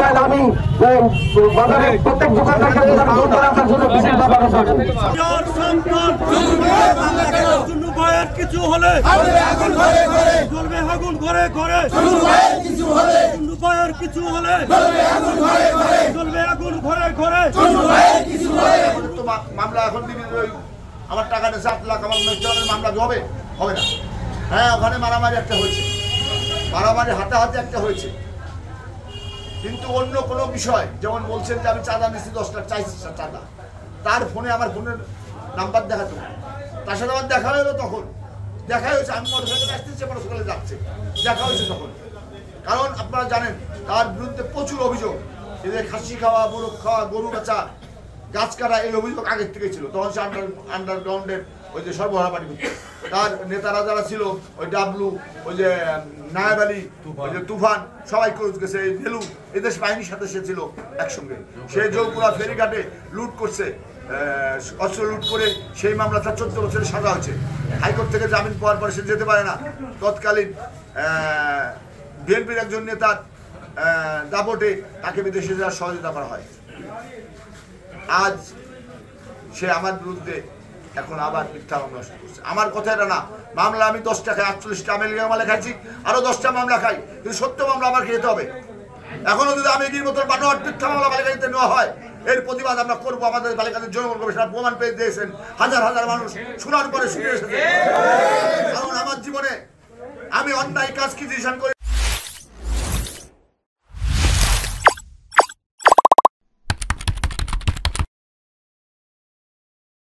চাই আমি বাজারের প্রত্যেক দোকানদারকে জোরদার আসার জন্য বিশেষভাবে কিছু হলে চলবে আগুন ঘরে ঘরে কিছু হলে চলবে আগুন ঘরে ঘরে মামলা এখন আমার টাকা 7 লাখ আমার মামলা হবে হবে না। হ্যাঁ, ওখানে মারামারি একটা হয়েছে, মারামারি হাতাহাতি একটা হয়েছে, কিন্তু অন্য কোনো বিষয় যেমন বলছেন যে আমি চাঁদা নিচ্ছি 10 লাখ চাইছি চাঁদা, তার ফোনে আমার ফোনের নাম্বার দেখাতো, তার সাথে আমার দেখা হলো, তখন দেখা হয়েছে আমি মোটরসাইকেলে আসছি, সে মোটরসাইকেলে যাচ্ছে, দেখা হয়েছে তখন। কারণ আপনারা জানেন তার বিরুদ্ধে প্রচুর অভিযোগ, এদের খাসি খাওয়া, মোরগ খাওয়া, গরু বেচা, গাছ কাটা, এই অভিযোগ আগের থেকে ছিল। তখন সে আন্ডারগ্রাউন্ডের ওই যে সরবরাহ পানি করছে, তার নেতারা যারা ছিল ওই ডাবলু, ওই যে নায়েব আলী, ওই যে তুফান, সবাই করে গেছে, এই ভেলু, এদেশ বাহিনীর সাথে সে ছিল একসঙ্গে। সে জৌপুরা ফেরিঘাটে লুট করছে, অস্ত্র লুট করে সেই মামলা তার 14 বছরের সাজা হয়েছে। হাইকোর্ট থেকে জামিন পাওয়ার পরে সে যেতে পারে না, তৎকালীন বিএনপির একজন নেতার দাপটে তাকে বিদেশে যাওয়ার সহযোগিতা করা হয়। আজ সে আমার বিরুদ্ধে এখন আবার মিথ্যা মামলা শুরু করছে। আমার কথা এটা না, মামলা আমি 10 টাকায় 48টা আমেরিকা মামলা খাইছি, আরো 10টা মামলা খাই, কিন্তু সত্য মামলা আমার খেতে হবে। এখনো যদি আমেরিকার মতো বানোয়াট মিথ্যা মামলা বালিকাতে নেওয়া হয়, এর প্রতিবাদ আমরা করবো, আমাদের বালিকাদের জনগণ করবে, সেটা প্রমাণ পেয়ে দিয়েছেন হাজার হাজার মানুষ শোনার পরে শুনে এসেছে। কারণ আমার জীবনে আমি অন্যায় কাজ কি ডিসিশন করি।